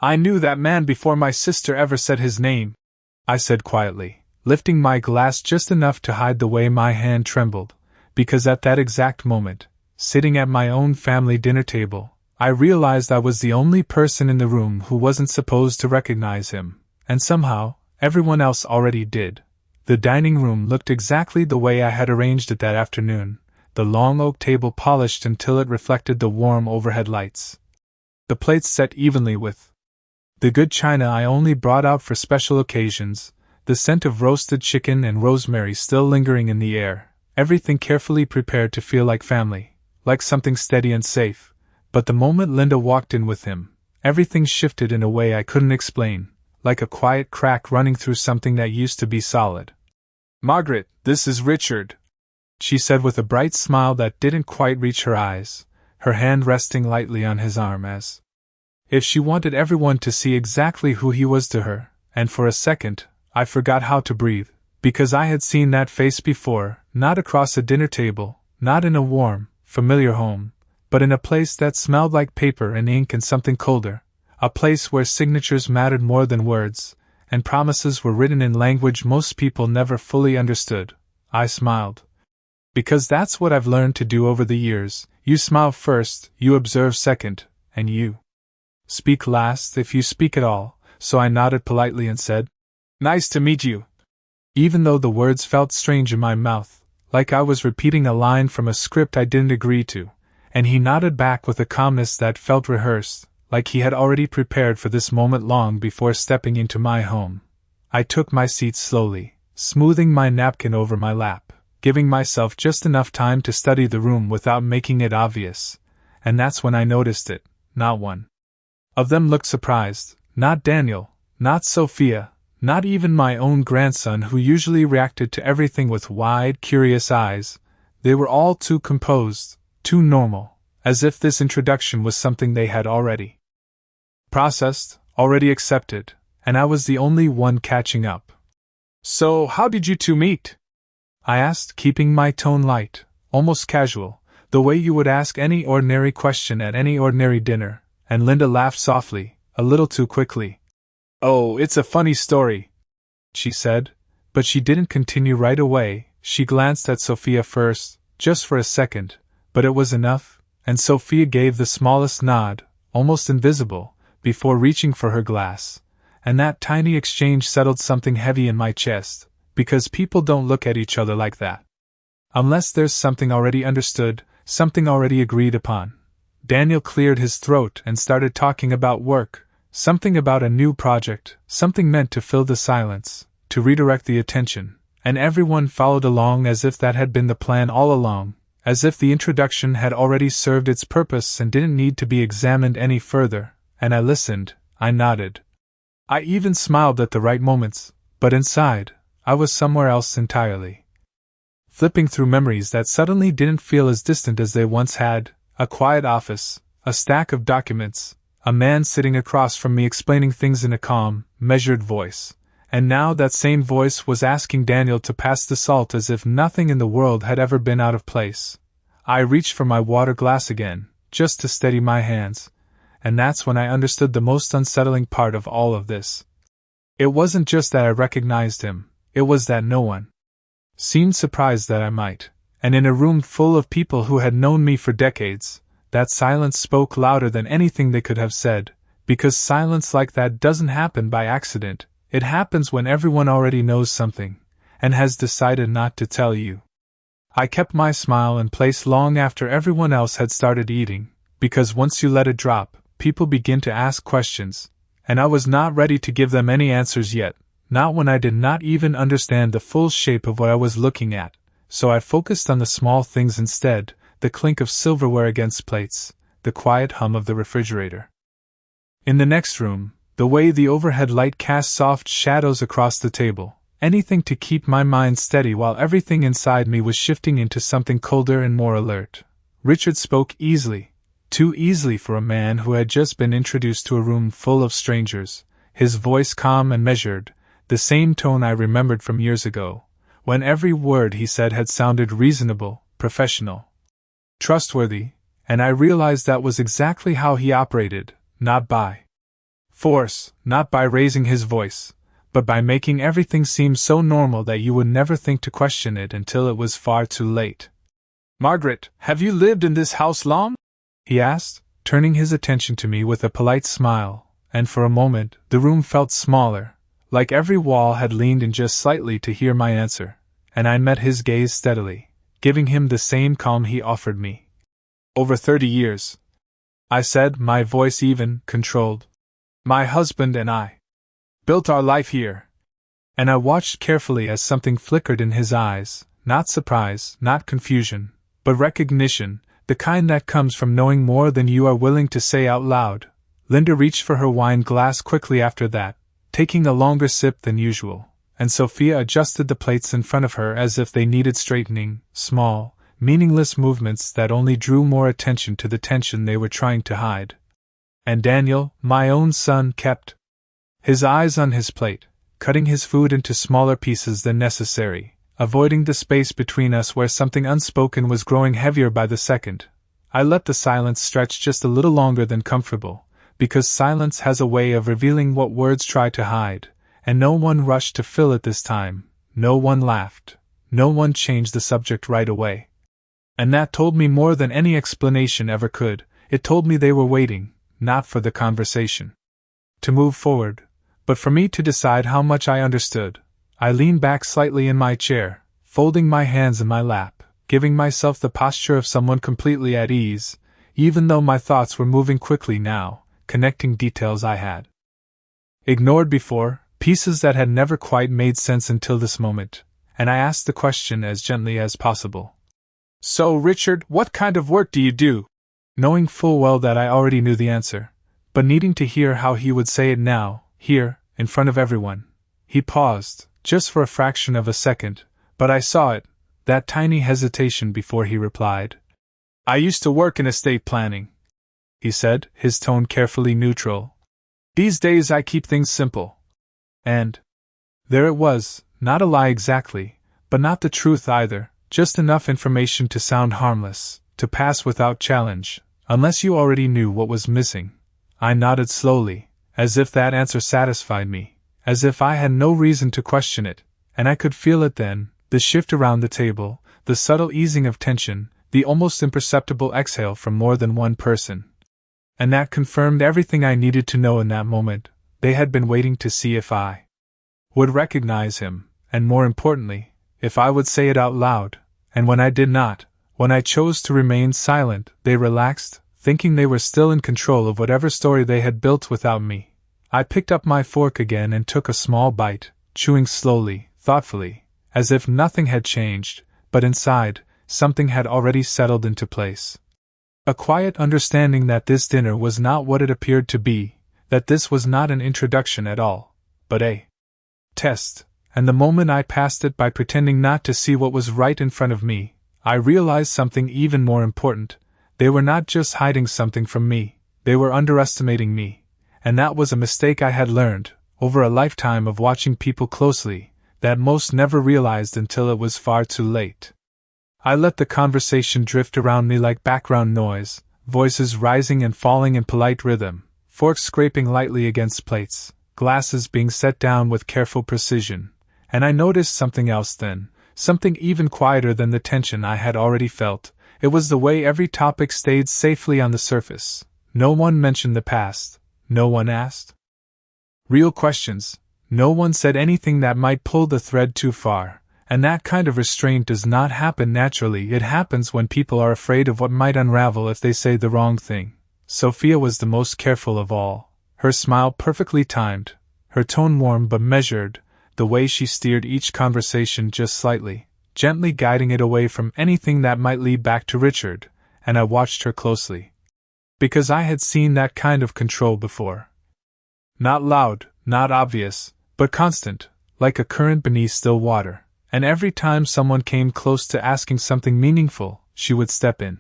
I knew that man before my sister ever said his name, I said quietly, lifting my glass just enough to hide the way my hand trembled, because at that exact moment, sitting at my own family dinner table, I realized I was the only person in the room who wasn't supposed to recognize him, and somehow, everyone else already did. The dining room looked exactly the way I had arranged it that afternoon, the long oak table polished until it reflected the warm overhead lights. The plates set evenly with the good china I only brought out for special occasions, the scent of roasted chicken and rosemary still lingering in the air, everything carefully prepared to feel like family, like something steady and safe. But the moment Linda walked in with him, everything shifted in a way I couldn't explain, like a quiet crack running through something that used to be solid. "Margaret, this is Richard," she said with a bright smile that didn't quite reach her eyes, her hand resting lightly on his arm as if she wanted everyone to see exactly who he was to her, and for a second, I forgot how to breathe, because I had seen that face before, not across a dinner table, not in a warm, familiar home, but in a place that smelled like paper and ink and something colder, a place where signatures mattered more than words, and promises were written in language most people never fully understood. I smiled. Because that's what I've learned to do over the years. You smile first, you observe second, and you speak last if you speak at all, so I nodded politely and said, "Nice to meet you," even though the words felt strange in my mouth, like I was repeating a line from a script I didn't agree to, and he nodded back with a calmness that felt rehearsed, like he had already prepared for this moment long before stepping into my home. I took my seat slowly, smoothing my napkin over my lap, giving myself just enough time to study the room without making it obvious, and that's when I noticed it. Not one of them looked surprised, not Daniel, not Sophia, not even my own grandson who usually reacted to everything with wide, curious eyes. They were all too composed, too normal, as if this introduction was something they had already processed, already accepted, and I was the only one catching up. "So, how did you two meet?" I asked, keeping my tone light, almost casual, the way you would ask any ordinary question at any ordinary dinner, and Linda laughed softly, a little too quickly. "Oh, it's a funny story," she said, but she didn't continue right away. She glanced at Sophia first, just for a second, but it was enough, and Sophia gave the smallest nod, almost invisible, before reaching for her glass, and that tiny exchange settled something heavy in my chest, because people don't look at each other like that unless there's something already understood, something already agreed upon. Daniel cleared his throat and started talking about work, something about a new project, something meant to fill the silence, to redirect the attention, and everyone followed along as if that had been the plan all along, as if the introduction had already served its purpose and didn't need to be examined any further, and I listened, I nodded. I even smiled at the right moments, but inside, I was somewhere else entirely. Flipping through memories that suddenly didn't feel as distant as they once had, a quiet office, a stack of documents, a man sitting across from me explaining things in a calm, measured voice, and now that same voice was asking Daniel to pass the salt as if nothing in the world had ever been out of place. I reached for my water glass again, just to steady my hands, and that's when I understood the most unsettling part of all of this. It wasn't just that I recognized him, it was that no one seemed surprised that I might, and in a room full of people who had known me for decades, that silence spoke louder than anything they could have said, because silence like that doesn't happen by accident, it happens when everyone already knows something, and has decided not to tell you. I kept my smile in place long after everyone else had started eating, because once you let it drop, people begin to ask questions, and I was not ready to give them any answers yet, not when I did not even understand the full shape of what I was looking at, so I focused on the small things instead, the clink of silverware against plates, the quiet hum of the refrigerator. In the next room, the way the overhead light cast soft shadows across the table, anything to keep my mind steady while everything inside me was shifting into something colder and more alert. Richard spoke easily, too easily for a man who had just been introduced to a room full of strangers, his voice calm and measured, the same tone I remembered from years ago, when every word he said had sounded reasonable, professional, trustworthy, and I realized that was exactly how he operated, not by force, not by raising his voice, but by making everything seem so normal that you would never think to question it until it was far too late. "Margaret, have you lived in this house long?" he asked, turning his attention to me with a polite smile, and for a moment the room felt smaller, like every wall had leaned in just slightly to hear my answer, and I met his gaze steadily, giving him the same calm he offered me. "Over 30 years," I said, my voice even, controlled. "My husband and I built our life here." And I watched carefully as something flickered in his eyes, not surprise, not confusion, but recognition, the kind that comes from knowing more than you are willing to say out loud. Linda reached for her wine glass quickly after that, taking a longer sip than usual, and Sophia adjusted the plates in front of her as if they needed straightening, small, meaningless movements that only drew more attention to the tension they were trying to hide. And Daniel, my own son, kept his eyes on his plate, cutting his food into smaller pieces than necessary, avoiding the space between us where something unspoken was growing heavier by the second. I let the silence stretch just a little longer than comfortable, because silence has a way of revealing what words try to hide, and no one rushed to fill it this time, no one laughed, no one changed the subject right away. And that told me more than any explanation ever could. It told me they were waiting, not for the conversation to move forward, but for me to decide how much I understood. I leaned back slightly in my chair, folding my hands in my lap, giving myself the posture of someone completely at ease, even though my thoughts were moving quickly now, connecting details I had ignored before, pieces that had never quite made sense until this moment, and I asked the question as gently as possible. "So, Richard, what kind of work do you do?" Knowing full well that I already knew the answer, but needing to hear how he would say it now, here, in front of everyone. He paused, just for a fraction of a second, but I saw it, that tiny hesitation before he replied. "I used to work in estate planning," he said, his tone carefully neutral. "These days I keep things simple." And there it was, not a lie exactly, but not the truth either, just enough information to sound harmless, to pass without challenge, unless you already knew what was missing. I nodded slowly, as if that answer satisfied me, as if I had no reason to question it, and I could feel it then, the shift around the table, the subtle easing of tension, the almost imperceptible exhale from more than one person. And that confirmed everything I needed to know in that moment. They had been waiting to see if I would recognize him, and more importantly, if I would say it out loud, and when I did not, when I chose to remain silent, they relaxed, thinking they were still in control of whatever story they had built without me. I picked up my fork again and took a small bite, chewing slowly, thoughtfully, as if nothing had changed, but inside, something had already settled into place. A quiet understanding that this dinner was not what it appeared to be, that this was not an introduction at all, but a test, and the moment I passed it by pretending not to see what was right in front of me, I realized something even more important. They were not just hiding something from me, they were underestimating me, and that was a mistake I had learned, over a lifetime of watching people closely, that most never realized until it was far too late. I let the conversation drift around me like background noise, voices rising and falling in polite rhythm, forks scraping lightly against plates, glasses being set down with careful precision, and I noticed something else then, something even quieter than the tension I had already felt. It was the way every topic stayed safely on the surface. No one mentioned the past, no one asked real questions, no one said anything that might pull the thread too far, and that kind of restraint does not happen naturally. It happens when people are afraid of what might unravel if they say the wrong thing. Sophia was the most careful of all, her smile perfectly timed, her tone warm but measured, the way she steered each conversation just slightly, gently guiding it away from anything that might lead back to Richard, and I watched her closely. Because I had seen that kind of control before. Not loud, not obvious, but constant, like a current beneath still water, and every time someone came close to asking something meaningful, she would step in.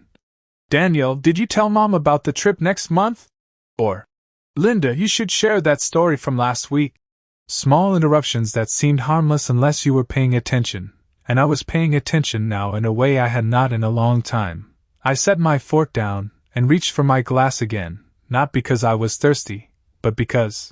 "Daniel, did you tell Mom about the trip next month?" Or, "Linda, you should share that story from last week." Small interruptions that seemed harmless unless you were paying attention, and I was paying attention now in a way I had not in a long time. I set my fork down, and reached for my glass again, not because I was thirsty, but because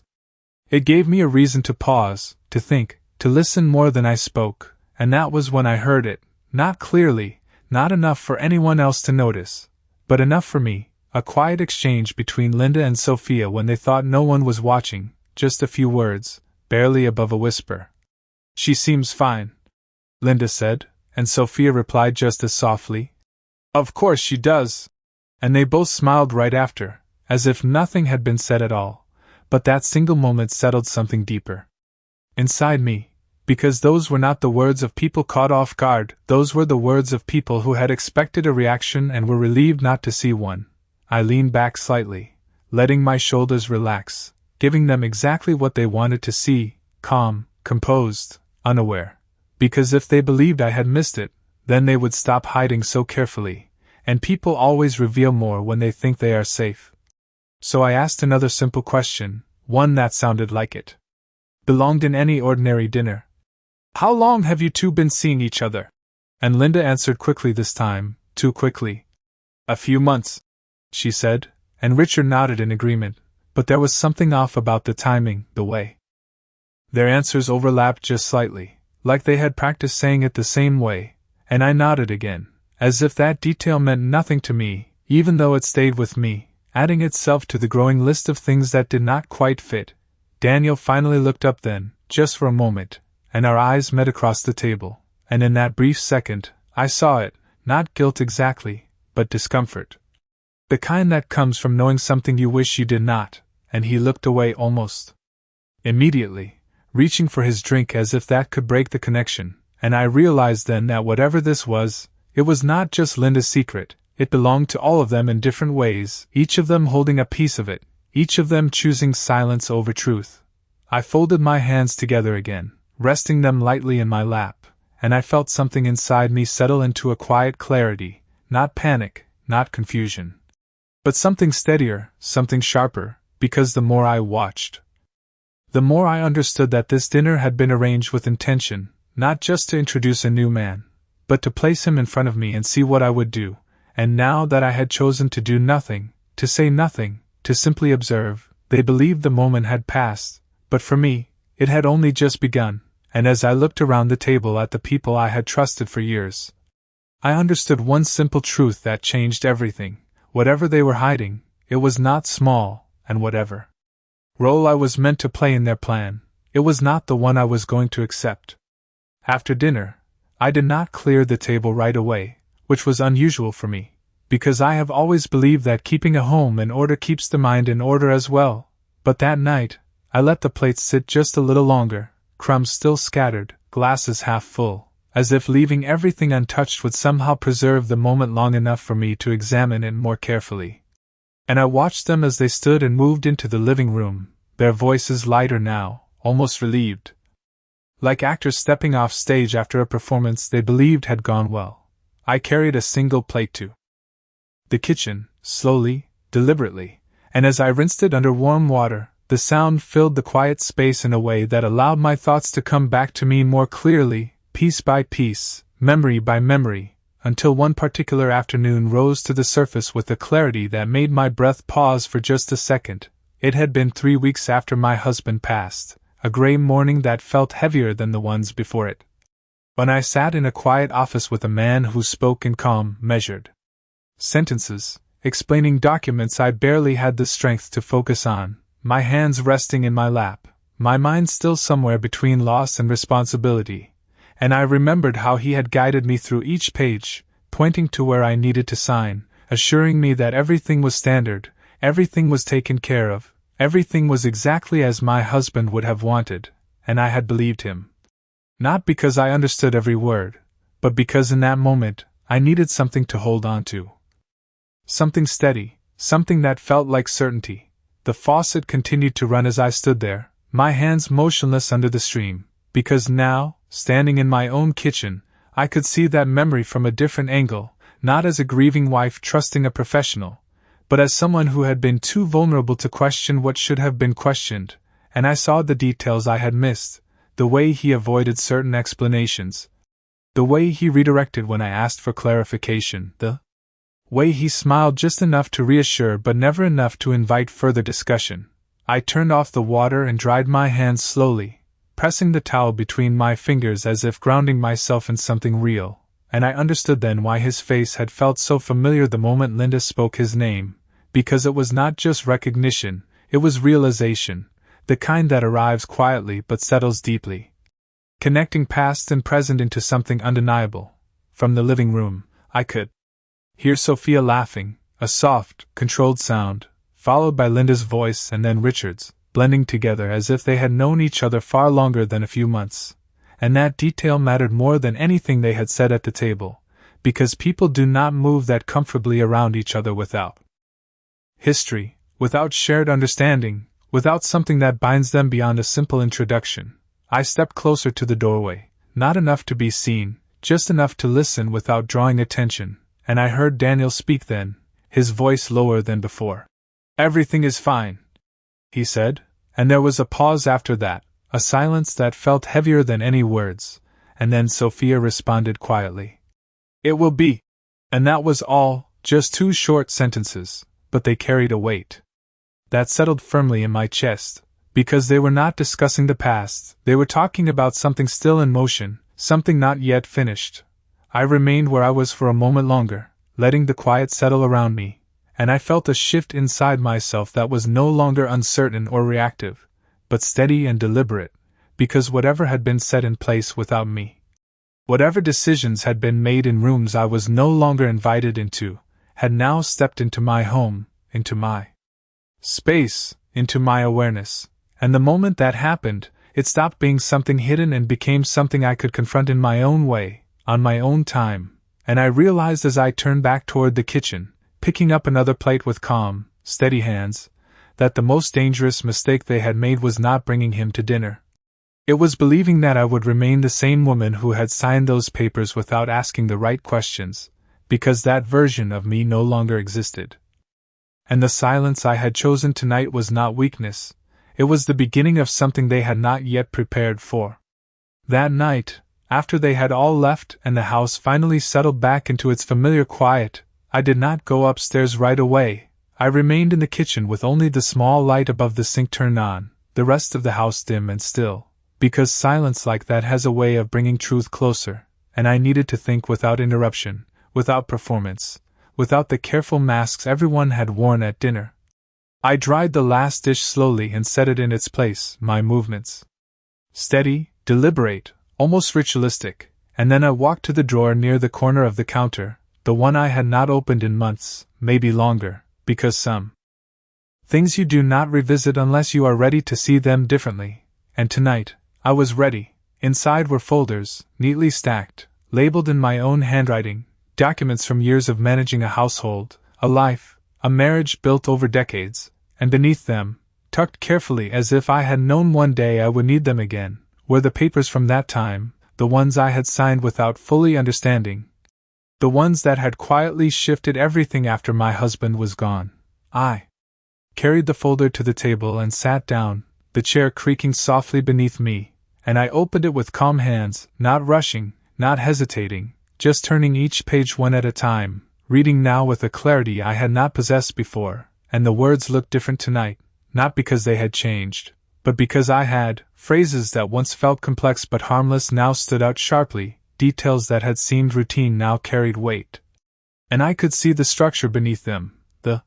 it gave me a reason to pause, to think, to listen more than I spoke, and that was when I heard it, not clearly, not enough for anyone else to notice, but enough for me, a quiet exchange between Linda and Sophia when they thought no one was watching, just a few words, barely above a whisper. "She seems fine," Linda said, and Sophia replied just as softly, "Of course she does." And they both smiled right after, as if nothing had been said at all, but that single moment settled something deeper inside me, because those were not the words of people caught off guard, those were the words of people who had expected a reaction and were relieved not to see one. I leaned back slightly, letting my shoulders relax, giving them exactly what they wanted to see, calm, composed, unaware. Because if they believed I had missed it, then they would stop hiding so carefully, and people always reveal more when they think they are safe. So I asked another simple question, one that sounded like it belonged in any ordinary dinner. "How long have you two been seeing each other?" And Linda answered quickly this time, too quickly. "A few months," she said, and Richard nodded in agreement, but there was something off about the timing, the way their answers overlapped just slightly, like they had practiced saying it the same way, and I nodded again, as if that detail meant nothing to me, even though it stayed with me, adding itself to the growing list of things that did not quite fit. Daniel finally looked up then, just for a moment, and our eyes met across the table, and in that brief second, I saw it, not guilt exactly, but discomfort. The kind that comes from knowing something you wish you did not, and he looked away almost immediately, reaching for his drink as if that could break the connection, and I realized then that whatever this was, it was not just Linda's secret, it belonged to all of them in different ways, each of them holding a piece of it, each of them choosing silence over truth. I folded my hands together again, resting them lightly in my lap, and I felt something inside me settle into a quiet clarity, not panic, not confusion, but something steadier, something sharper, because the more I watched, the more I understood that this dinner had been arranged with intention, not just to introduce a new man, but to place him in front of me and see what I would do, and now that I had chosen to do nothing, to say nothing, to simply observe, they believed the moment had passed, but for me, it had only just begun, and as I looked around the table at the people I had trusted for years, I understood one simple truth that changed everything. Whatever they were hiding, it was not small, and whatever role I was meant to play in their plan, it was not the one I was going to accept. After dinner, I did not clear the table right away, which was unusual for me, because I have always believed that keeping a home in order keeps the mind in order as well, but that night, I let the plates sit just a little longer, crumbs still scattered, glasses half full, as if leaving everything untouched would somehow preserve the moment long enough for me to examine it more carefully. And I watched them as they stood and moved into the living room, their voices lighter now, almost relieved. Like actors stepping off stage after a performance they believed had gone well. I carried a single plate to the kitchen, slowly, deliberately, and as I rinsed it under warm water, the sound filled the quiet space in a way that allowed my thoughts to come back to me more clearly, piece by piece, memory by memory, until one particular afternoon rose to the surface with a clarity that made my breath pause for just a second. It had been 3 weeks after my husband passed, a gray morning that felt heavier than the ones before it. When I sat in a quiet office with a man who spoke in calm, measured sentences, explaining documents I barely had the strength to focus on, my hands resting in my lap, my mind still somewhere between loss and responsibility, and I remembered how he had guided me through each page, pointing to where I needed to sign, assuring me that everything was standard, everything was taken care of, everything was exactly as my husband would have wanted, and I had believed him. Not because I understood every word, but because in that moment, I needed something to hold on to. Something steady, something that felt like certainty. The faucet continued to run as I stood there, my hands motionless under the stream, because now, standing in my own kitchen, I could see that memory from a different angle, not as a grieving wife trusting a professional, but as someone who had been too vulnerable to question what should have been questioned, and I saw the details I had missed, the way he avoided certain explanations, the way he redirected when I asked for clarification, the way he smiled just enough to reassure but never enough to invite further discussion. I turned off the water and dried my hands slowly, pressing the towel between my fingers as if grounding myself in something real, and I understood then why his face had felt so familiar the moment Linda spoke his name, because it was not just recognition, it was realization, the kind that arrives quietly but settles deeply, connecting past and present into something undeniable. From the living room, I could hear Sophia laughing, a soft, controlled sound, followed by Linda's voice and then Richard's, blending together as if they had known each other far longer than a few months. And that detail mattered more than anything they had said at the table, because people do not move that comfortably around each other without history, without shared understanding, without something that binds them beyond a simple introduction. I stepped closer to the doorway, not enough to be seen, just enough to listen without drawing attention, and I heard Daniel speak then, his voice lower than before. "Everything is fine," he said, and there was a pause after that, a silence that felt heavier than any words, and then Sophia responded quietly, "It will be." And that was all, just 2 short sentences, but they carried a weight that settled firmly in my chest, because they were not discussing the past, they were talking about something still in motion, something not yet finished. I remained where I was for a moment longer, letting the quiet settle around me, and I felt a shift inside myself that was no longer uncertain or reactive, but steady and deliberate, because whatever had been set in place without me, whatever decisions had been made in rooms I was no longer invited into, had now stepped into my home, into my space, into my awareness, and the moment that happened, it stopped being something hidden and became something I could confront in my own way, on my own time, and I realized as I turned back toward the kitchen, picking up another plate with calm, steady hands, that the most dangerous mistake they had made was not bringing him to dinner. It was believing that I would remain the same woman who had signed those papers without asking the right questions, because that version of me no longer existed. And the silence I had chosen tonight was not weakness, it was the beginning of something they had not yet prepared for. That night, after they had all left and the house finally settled back into its familiar quiet, I did not go upstairs right away. I remained in the kitchen with only the small light above the sink turned on, the rest of the house dim and still, because silence like that has a way of bringing truth closer, and I needed to think without interruption, without performance, without the careful masks everyone had worn at dinner. I dried the last dish slowly and set it in its place, my movements steady, deliberate, almost ritualistic, and then I walked to the drawer near the corner of the counter, the one I had not opened in months, maybe longer, because some things you do not revisit unless you are ready to see them differently, and tonight, I was ready. Inside were folders, neatly stacked, labeled in my own handwriting, documents from years of managing a household, a life, a marriage built over decades, and beneath them, tucked carefully as if I had known one day I would need them again, were the papers from that time, the ones I had signed without fully understanding, the ones that had quietly shifted everything after my husband was gone. I carried the folder to the table and sat down, the chair creaking softly beneath me, and I opened it with calm hands, not rushing, not hesitating, just turning each page one at a time, reading now with a clarity I had not possessed before, and the words looked different tonight, not because they had changed, but because I had. Phrases that once felt complex but harmless now stood out sharply, details that had seemed routine now carried weight. And I could see the structure beneath them, the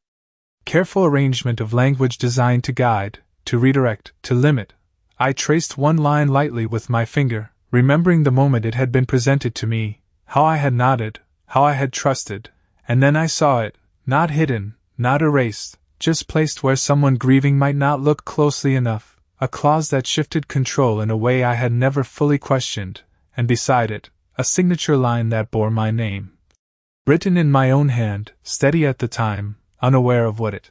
careful arrangement of language designed to guide, to redirect, to limit. I traced one line lightly with my finger, remembering the moment it had been presented to me, how I had nodded, how I had trusted, and then I saw it, not hidden, not erased, just placed where someone grieving might not look closely enough, a clause that shifted control in a way I had never fully questioned, and beside it, a signature line that bore my name. Written in my own hand, steady at the time, unaware of what it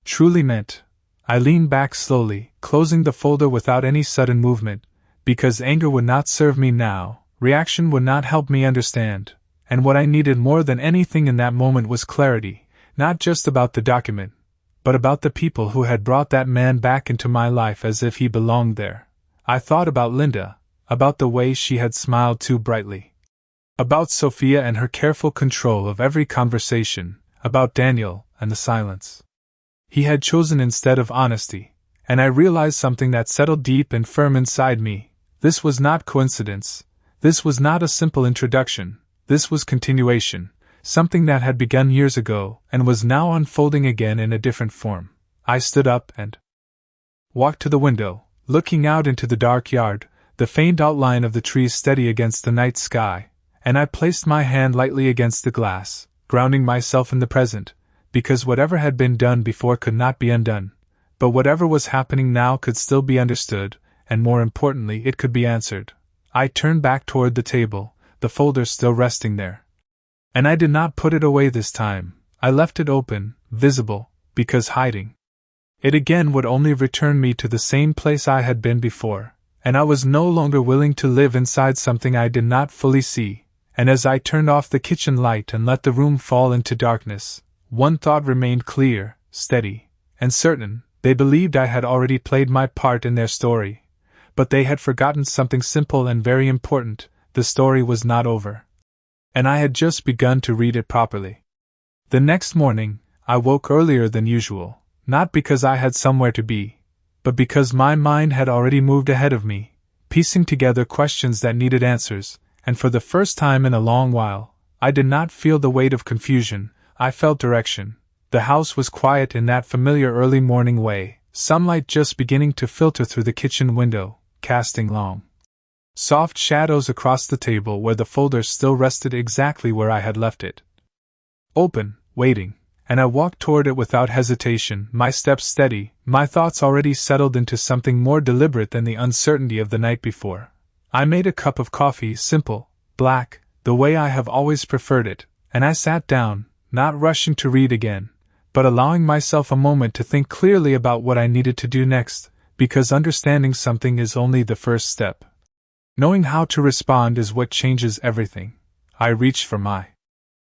truly meant. I leaned back slowly, closing the folder without any sudden movement, because anger would not serve me now, reaction would not help me understand, and what I needed more than anything in that moment was clarity, not just about the document, but about the people who had brought that man back into my life as if he belonged there. I thought about Linda, about the way she had smiled too brightly, about Sophia and her careful control of every conversation, about Daniel and the silence he had chosen instead of honesty, and I realized something that settled deep and firm inside me. This was not coincidence. This was not a simple introduction. This was continuation, something that had begun years ago and was now unfolding again in a different form. I stood up and walked to the window, looking out into the dark yard, the faint outline of the trees steady against the night sky, and I placed my hand lightly against the glass, grounding myself in the present, because whatever had been done before could not be undone, but whatever was happening now could still be understood, and more importantly, it could be answered. I turned back toward the table, the folder still resting there. And I did not put it away this time. I left it open, visible, because hiding it again would only return me to the same place I had been before, and I was no longer willing to live inside something I did not fully see. And as I turned off the kitchen light and let the room fall into darkness, one thought remained clear, steady, and certain. They believed I had already played my part in their story, but they had forgotten something simple and very important: the story was not over. And I had just begun to read it properly. The next morning, I woke earlier than usual, not because I had somewhere to be, but because my mind had already moved ahead of me, piecing together questions that needed answers, and for the first time in a long while, I did not feel the weight of confusion. I felt direction. The house was quiet in that familiar early morning way, sunlight just beginning to filter through the kitchen window, casting long, soft shadows across the table where the folder still rested exactly where I had left it. Open, waiting, and I walked toward it without hesitation, my steps steady, my thoughts already settled into something more deliberate than the uncertainty of the night before. I made a cup of coffee, simple, black, the way I have always preferred it, and I sat down, not rushing to read again, but allowing myself a moment to think clearly about what I needed to do next, because understanding something is only the first step. Knowing how to respond is what changes everything. I reached for my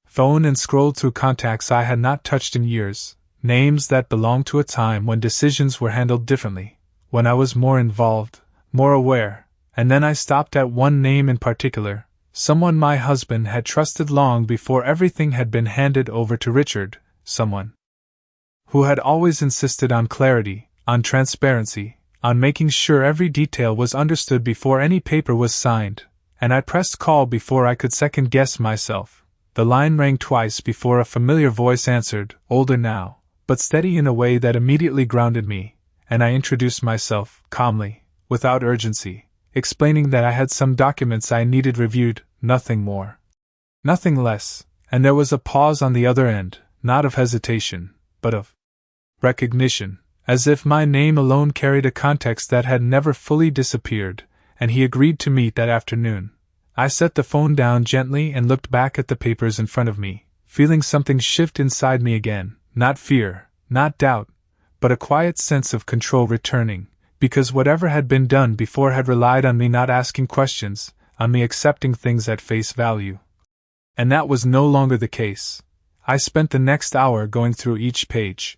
phone and scrolled through contacts I had not touched in years, names that belonged to a time when decisions were handled differently, when I was more involved, more aware, and then I stopped at one name in particular, someone my husband had trusted long before everything had been handed over to Richard, someone who had always insisted on clarity, on transparency, on making sure every detail was understood before any paper was signed, and I pressed call before I could second-guess myself. The line rang twice before a familiar voice answered, older now, but steady in a way that immediately grounded me, and I introduced myself, calmly, without urgency, explaining that I had some documents I needed reviewed, nothing more. Nothing less, and there was a pause on the other end, not of hesitation, but of recognition, as if my name alone carried a context that had never fully disappeared, and he agreed to meet that afternoon. I set the phone down gently and looked back at the papers in front of me, feeling something shift inside me again, not fear, not doubt, but a quiet sense of control returning, because whatever had been done before had relied on me not asking questions, on me accepting things at face value. And that was no longer the case. I spent the next hour going through each page,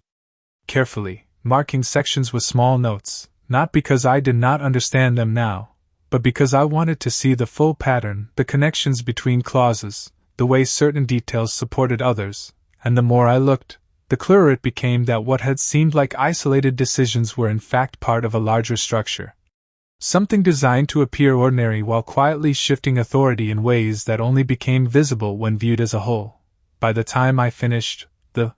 carefully, marking sections with small notes, not because I did not understand them now, but because I wanted to see the full pattern, the connections between clauses, the way certain details supported others, and the more I looked, the clearer it became that what had seemed like isolated decisions were in fact part of a larger structure. Something designed to appear ordinary while quietly shifting authority in ways that only became visible when viewed as a whole. By the time I finished, the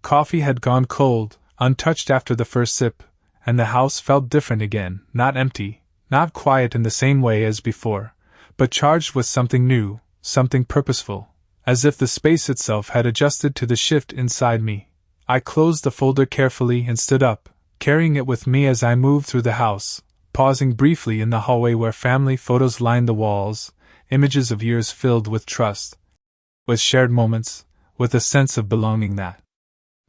coffee had gone cold, untouched after the first sip, and the house felt different again, not empty, not quiet in the same way as before, but charged with something new, something purposeful, as if the space itself had adjusted to the shift inside me. I closed the folder carefully and stood up, carrying it with me as I moved through the house, pausing briefly in the hallway where family photos lined the walls, images of years filled with trust, with shared moments, with a sense of belonging that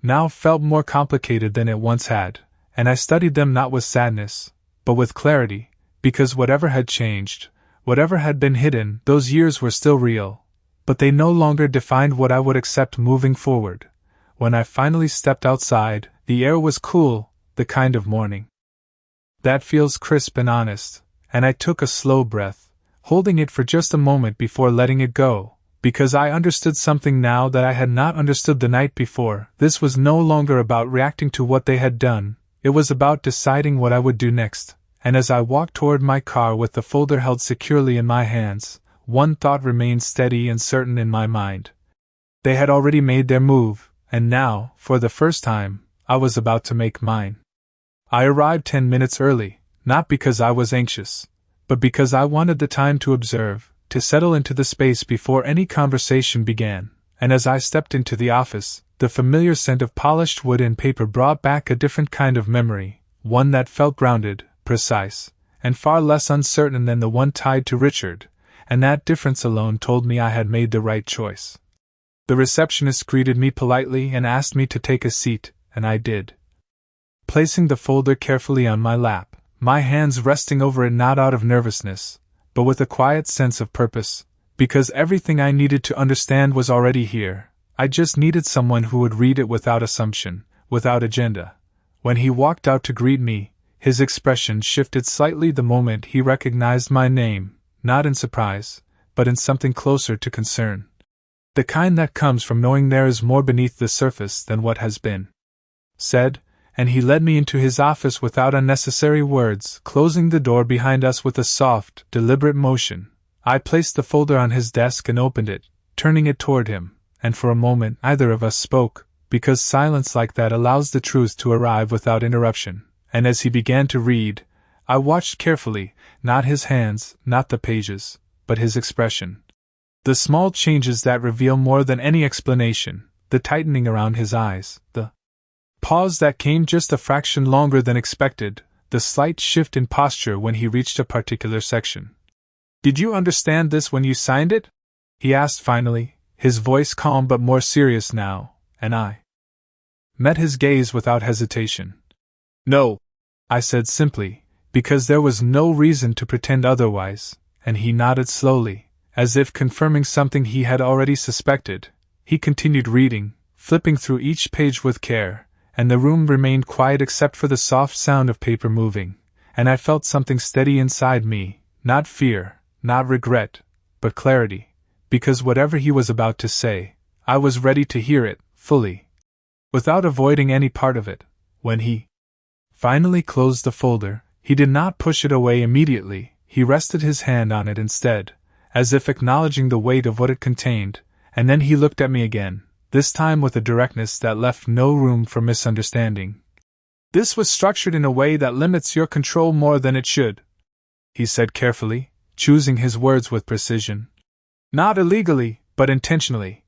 now felt more complicated than it once had, and I studied them not with sadness, but with clarity, because whatever had changed, whatever had been hidden, those years were still real, but they no longer defined what I would accept moving forward. When I finally stepped outside, the air was cool, the kind of morning that feels crisp and honest, and I took a slow breath, holding it for just a moment before letting it go, because I understood something now that I had not understood the night before. This was no longer about reacting to what they had done, It was about deciding what I would do next, and as I walked toward my car with the folder held securely in my hands, one thought remained steady and certain in my mind. They had already made their move, and now, for the first time, I was about to make mine. I arrived 10 minutes early, not because I was anxious, but because I wanted the time to observe, to settle into the space before any conversation began, and as I stepped into the office, the familiar scent of polished wood and paper brought back a different kind of memory, one that felt grounded, precise, and far less uncertain than the one tied to Richard, and that difference alone told me I had made the right choice. The receptionist greeted me politely and asked me to take a seat, and I did. Placing the folder carefully on my lap, my hands resting over it not out of nervousness, but with a quiet sense of purpose, because everything I needed to understand was already here. I just needed someone who would read it without assumption, without agenda. When he walked out to greet me, his expression shifted slightly the moment he recognized my name, not in surprise, but in something closer to concern. The kind that comes from knowing there is more beneath the surface than what has been said, and he led me into his office without unnecessary words, closing the door behind us with a soft, deliberate motion. I placed the folder on his desk and opened it, turning it toward him, and for a moment neither of us spoke, because silence like that allows the truth to arrive without interruption, and as he began to read, I watched carefully, not his hands, not the pages, but his expression. The small changes that reveal more than any explanation, the tightening around his eyes, the pause that came just a fraction longer than expected, the slight shift in posture when he reached a particular section. "Did you understand this when you signed it?" he asked finally, his voice calm but more serious now, and I met his gaze without hesitation. "No," I said simply, because there was no reason to pretend otherwise, and he nodded slowly, as if confirming something he had already suspected. He continued reading, flipping through each page with care, and the room remained quiet except for the soft sound of paper moving, and I felt something steady inside me, not fear, not regret, but clarity, because whatever he was about to say, I was ready to hear it, fully, without avoiding any part of it. When he finally closed the folder, he did not push it away immediately, he rested his hand on it instead, as if acknowledging the weight of what it contained, and then he looked at me again, this time with a directness that left no room for misunderstanding. "This was structured in a way that limits your control more than it should," he said carefully, choosing his words with precision. "Not illegally, but intentionally."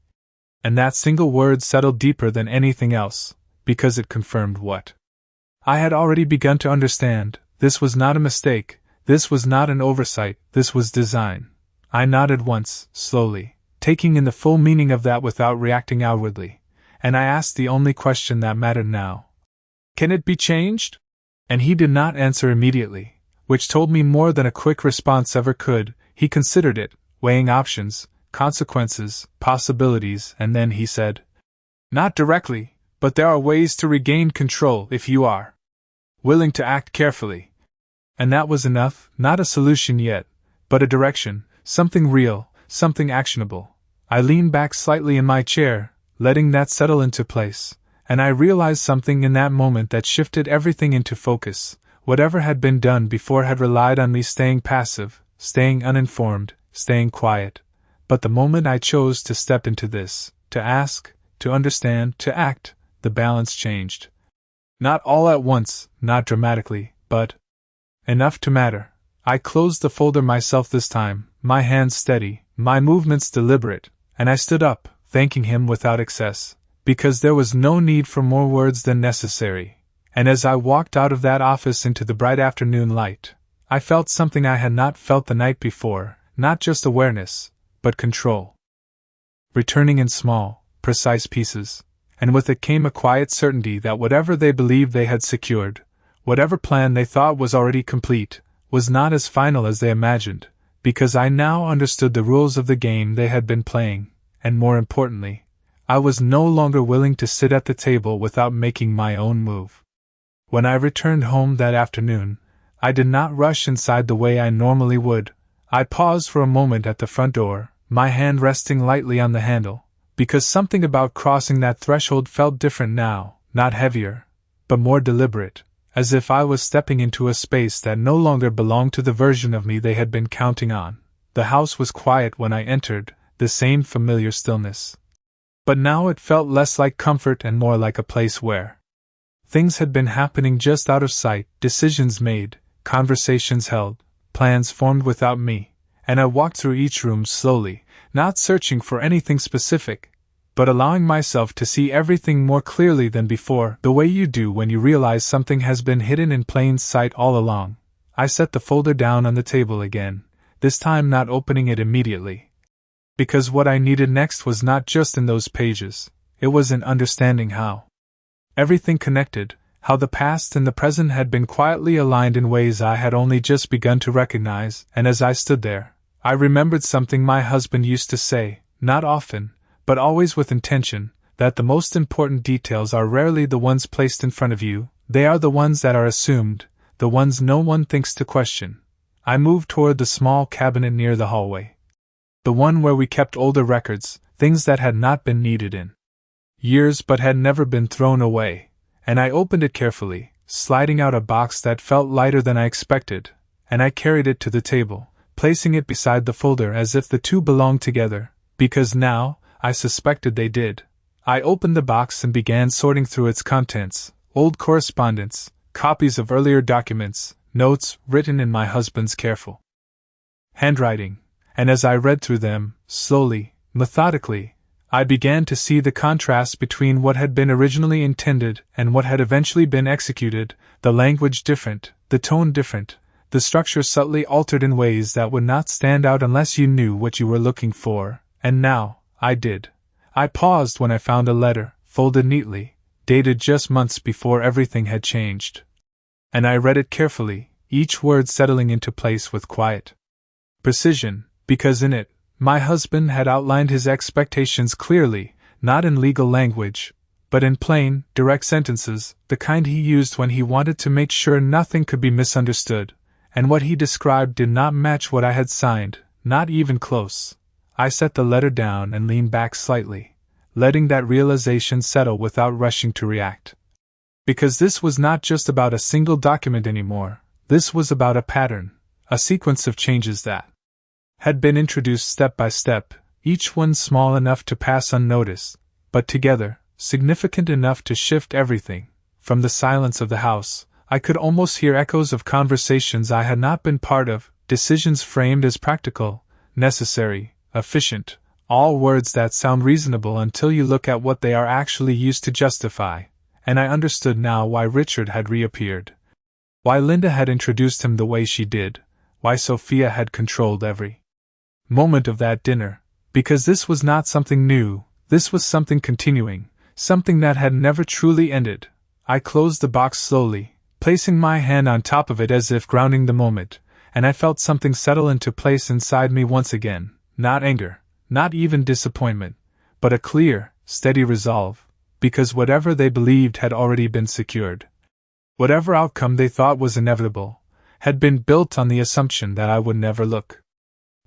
And that single word settled deeper than anything else, because it confirmed what I had already begun to understand. This was not a mistake, this was not an oversight, this was design. I nodded once, slowly, taking in the full meaning of that without reacting outwardly, and I asked the only question that mattered now. "Can it be changed?" And he did not answer immediately, which told me more than a quick response ever could. He considered it, weighing options, consequences, possibilities, and then he said, "Not directly, but there are ways to regain control if you are willing to act carefully." And that was enough, not a solution yet, but a direction, something real, something actionable. I leaned back slightly in my chair, letting that settle into place, and I realized something in that moment that shifted everything into focus. Whatever had been done before had relied on me staying passive, staying uninformed, staying quiet. But the moment I chose to step into this, to ask, to understand, to act, the balance changed. Not all at once, not dramatically, but enough to matter. I closed the folder myself this time, my hands steady, my movements deliberate, and I stood up, thanking him without excess, because there was no need for more words than necessary. And as I walked out of that office into the bright afternoon light, I felt something I had not felt the night before, not just awareness, but control. Returning in small, precise pieces, and with it came a quiet certainty that whatever they believed they had secured, whatever plan they thought was already complete, was not as final as they imagined, because I now understood the rules of the game they had been playing, and more importantly, I was no longer willing to sit at the table without making my own move. When I returned home that afternoon, I did not rush inside the way I normally would. I paused for a moment at the front door, my hand resting lightly on the handle, because something about crossing that threshold felt different now, not heavier, but more deliberate, as if I was stepping into a space that no longer belonged to the version of me they had been counting on. The house was quiet when I entered, the same familiar stillness. But now it felt less like comfort and more like a place where things had been happening just out of sight, decisions made, conversations held, plans formed without me, and I walked through each room slowly, not searching for anything specific, but allowing myself to see everything more clearly than before, the way you do when you realize something has been hidden in plain sight all along. I set the folder down on the table again, this time not opening it immediately. Because what I needed next was not just in those pages, it was in understanding how everything connected, how the past and the present had been quietly aligned in ways I had only just begun to recognize, and as I stood there, I remembered something my husband used to say, not often, but always with intention, that the most important details are rarely the ones placed in front of you, they are the ones that are assumed, the ones no one thinks to question. I moved toward the small cabinet near the hallway. The one where we kept older records, things that had not been needed in years but had never been thrown away, and I opened it carefully, sliding out a box that felt lighter than I expected, and I carried it to the table, placing it beside the folder as if the two belonged together, because now, I suspected they did. I opened the box and began sorting through its contents, old correspondence, copies of earlier documents, notes written in my husband's careful handwriting, and as I read through them, slowly, methodically, I began to see the contrast between what had been originally intended and what had eventually been executed, the language different, the tone different, the structure subtly altered in ways that would not stand out unless you knew what you were looking for, and now, I did. I paused when I found a letter, folded neatly, dated just months before everything had changed. And I read it carefully, each word settling into place with quiet precision, because in it, my husband had outlined his expectations clearly, not in legal language, but in plain, direct sentences, the kind he used when he wanted to make sure nothing could be misunderstood, and what he described did not match what I had signed, not even close. I set the letter down and leaned back slightly, letting that realization settle without rushing to react. Because this was not just about a single document anymore, this was about a pattern, a sequence of changes that had been introduced step by step, each one small enough to pass unnoticed, but together, significant enough to shift everything. From the silence of the house, I could almost hear echoes of conversations I had not been part of, decisions framed as practical, necessary, efficient, all words that sound reasonable until you look at what they are actually used to justify, and I understood now why Richard had reappeared. Why Linda had introduced him the way she did, why Sophia had controlled every moment of that dinner, because this was not something new, this was something continuing, something that had never truly ended. I closed the box slowly, placing my hand on top of it as if grounding the moment, and I felt something settle into place inside me once again. Not anger, not even disappointment, but a clear, steady resolve, because whatever they believed had already been secured. Whatever outcome they thought was inevitable, had been built on the assumption that I would never look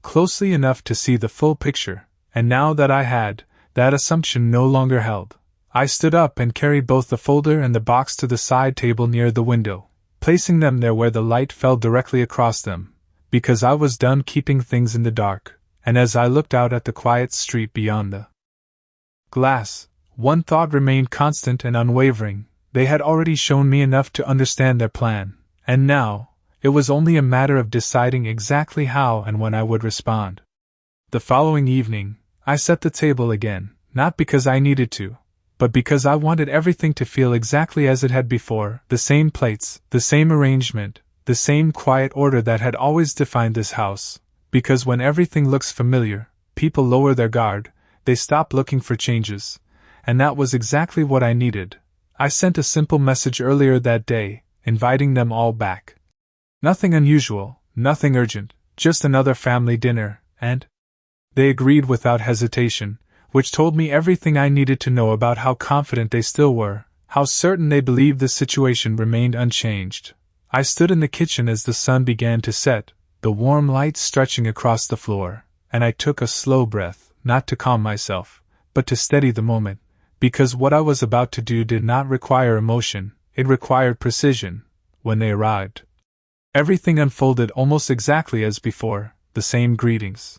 closely enough to see the full picture, and now that I had, that assumption no longer held. I stood up and carried both the folder and the box to the side table near the window, placing them there where the light fell directly across them, because I was done keeping things in the dark. And as I looked out at the quiet street beyond the glass, one thought remained constant and unwavering. They had already shown me enough to understand their plan, and now, it was only a matter of deciding exactly how and when I would respond. The following evening, I set the table again, not because I needed to, but because I wanted everything to feel exactly as it had before, the same plates, the same arrangement, the same quiet order that had always defined this house. Because when everything looks familiar, people lower their guard, they stop looking for changes, and that was exactly what I needed. I sent a simple message earlier that day, inviting them all back. Nothing unusual, nothing urgent, just another family dinner, and they agreed without hesitation, which told me everything I needed to know about how confident they still were, how certain they believed the situation remained unchanged. I stood in the kitchen as the sun began to set, the warm light stretching across the floor, and I took a slow breath, not to calm myself, but to steady the moment, because what I was about to do did not require emotion, it required precision, when they arrived. Everything unfolded almost exactly as before, the same greetings,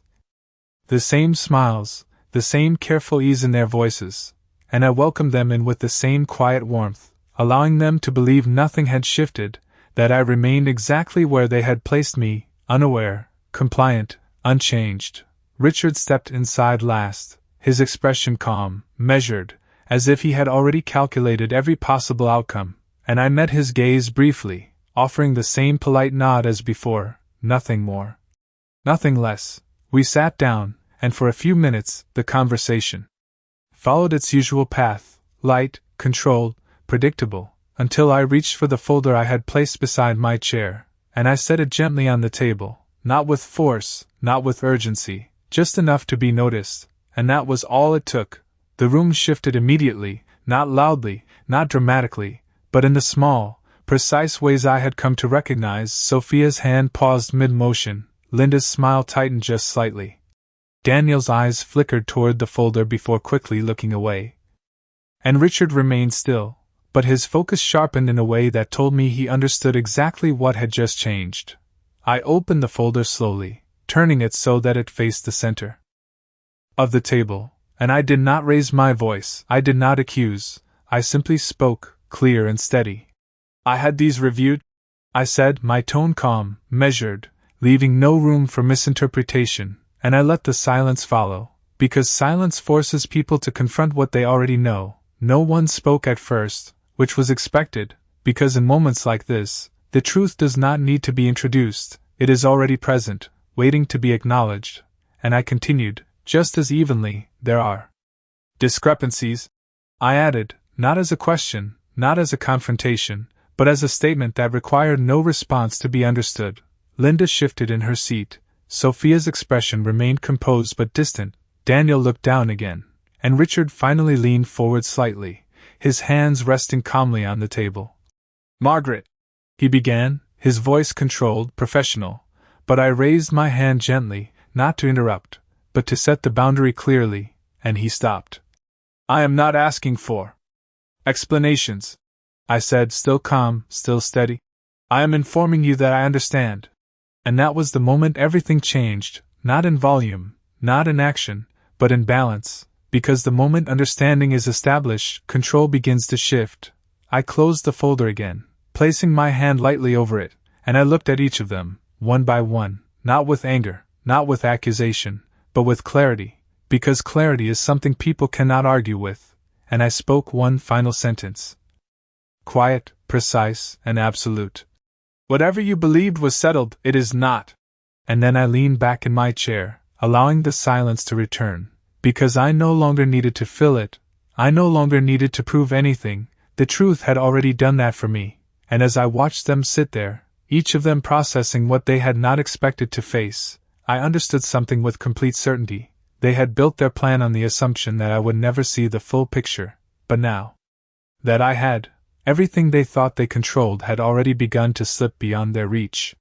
the same smiles, the same careful ease in their voices, and I welcomed them in with the same quiet warmth, allowing them to believe nothing had shifted, that I remained exactly where they had placed me, unaware, compliant, unchanged. Richard stepped inside last, his expression calm, measured, as if he had already calculated every possible outcome, and I met his gaze briefly, offering the same polite nod as before, nothing more, nothing less. We sat down, and for a few minutes, the conversation followed its usual path, light, controlled, predictable, until I reached for the folder I had placed beside my chair, and I set it gently on the table, not with force, not with urgency, just enough to be noticed, and that was all it took. The room shifted immediately, not loudly, not dramatically, but in the small, precise ways I had come to recognize. Sophia's hand paused mid-motion, Linda's smile tightened just slightly. Daniel's eyes flickered toward the folder before quickly looking away. And Richard remained still, but his focus sharpened in a way that told me he understood exactly what had just changed. I opened the folder slowly, turning it so that it faced the center of the table, and I did not raise my voice, I did not accuse, I simply spoke, clear and steady. "I had these reviewed," I said, my tone calm, measured, leaving no room for misinterpretation, and I let the silence follow, because silence forces people to confront what they already know. No one spoke at first, which was expected, because in moments like this, the truth does not need to be introduced, it is already present, waiting to be acknowledged, and I continued, just as evenly, "There are discrepancies," I added, not as a question, not as a confrontation, but as a statement that required no response to be understood. Linda shifted in her seat, Sophia's expression remained composed but distant, Daniel looked down again, and Richard finally leaned forward slightly, his hands resting calmly on the table. "Margaret," he began, his voice controlled, professional, but I raised my hand gently, not to interrupt, but to set the boundary clearly, and he stopped. "I am not asking for explanations," I said, still calm, still steady. "I am informing you that I understand." And that was the moment everything changed, not in volume, not in action, but in balance, because the moment understanding is established, control begins to shift. I closed the folder again, placing my hand lightly over it, and I looked at each of them, one by one, not with anger, not with accusation, but with clarity, because clarity is something people cannot argue with, and I spoke one final sentence. Quiet, precise, and absolute. "Whatever you believed was settled, it is not." And then I leaned back in my chair, allowing the silence to return, because I no longer needed to fill it, I no longer needed to prove anything, the truth had already done that for me, and as I watched them sit there, each of them processing what they had not expected to face, I understood something with complete certainty. They had built their plan on the assumption that I would never see the full picture, but now that I had, everything they thought they controlled had already begun to slip beyond their reach.